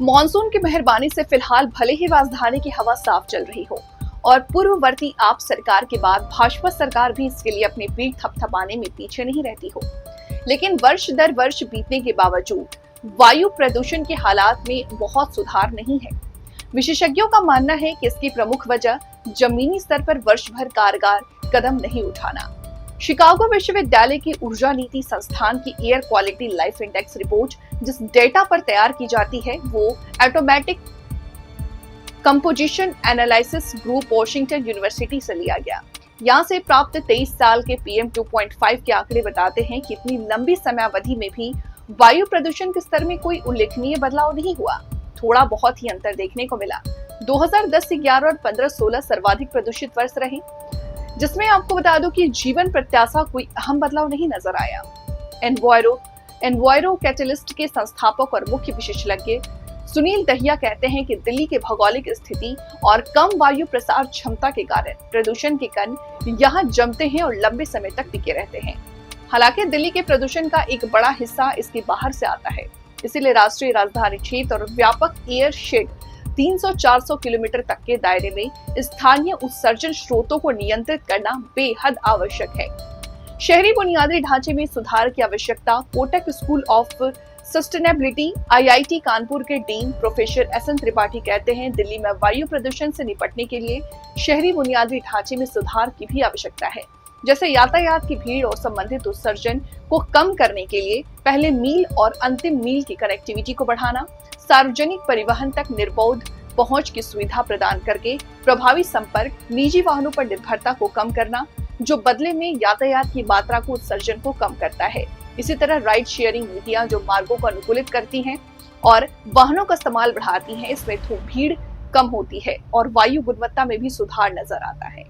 Monsoon की मेहरबानी से फिलहाल भले ही राजधानी की हवा साफ चल रही हो और पूर्ववर्ती आप सरकार के बाद भाजपा सरकार भी इसके लिए अपनी पीठ थपथपाने में पीछे नहीं रहती हो, लेकिन वर्ष दर वर्ष बीतने के बावजूद वायु प्रदूषण के हालात में बहुत सुधार नहीं है। विशेषज्ञों का मानना है कि इसकी प्रमुख वजह जमीनी स्तर पर वर्ष भर कारगर कदम नहीं उठाना। शिकागो विश्वविद्यालय की ऊर्जा नीति संस्थान की air quality life index report जिस डेटा पर तैयार की जाती है वो automatic composition analysis group Washington university से लिया गया। यहाँ से प्राप्त 23 साल के PM 2.5 के आंकड़े बताते हैं कि इतनी लंबी समयावधि में भी वायु प्रदूषण के स्तर में कोई उल्लेखनीय बदलाव नहीं हुआ। थोड़ा बहुत ही अंतर देखने को मिला। 2010 से 11 और 15-16 सर्वाधिक प्रदूषित वर्ष रहे, जिसमें आपको बता दूं कि जीवन प्रत्याशा कोई अहम बदलाव नहीं नजर आया। एनवायरो कैटलिस्ट के संस्थापक और मुख्य विशेषज्ञ सुनील दहिया कहते हैं कि दिल्ली के भौगोलिक स्थिति और कम वायु प्रसार क्षमता के कारण प्रदूषण के कण यहाँ जमते हैं और लंबे समय तक टिके रहते हैं। हालांकि दिल्ली के प्रदूषण का एक बड़ा हिस्सा इसके बाहर से आता है, इसीलिए राष्ट्रीय राजधानी क्षेत्र और व्यापक एयर शेड 300-400 किलोमीटर तक के दायरे में स्थानीय उत्सर्जन स्रोतों को नियंत्रित करना बेहद आवश्यक है। शहरी बुनियादी ढांचे में सुधार की आवश्यकता Kotak school of sustainability IIT Kanpur के डीन प्रोफेसर SN त्रिपाठी कहते हैं, दिल्ली में वायु प्रदूषण से निपटने के लिए शहरी बुनियादी ढांचे में सुधार की भी आवश्यकता है, जैसे यातायात की भीड़ और संबंधित उत्सर्जन को कम करने के लिए पहले मील और अंतिम मील की कनेक्टिविटी को बढ़ाना, सार्वजनिक परिवहन तक निर्बाध पहुंच की सुविधा प्रदान करके प्रभावी संपर्क, निजी वाहनों पर निर्भरता को कम करना, जो बदले में यातायात की मात्रा को उत्सर्जन को कम करता है। इसी तरह राइड शेयरिंग नीतियां जो मार्गों को अनुकूलित करती हैं और वाहनों का इस्तेमाल बढ़ाती हैं, इसमें भीड़ कम होती है और वायु गुणवत्ता में भी सुधार नजर आता है।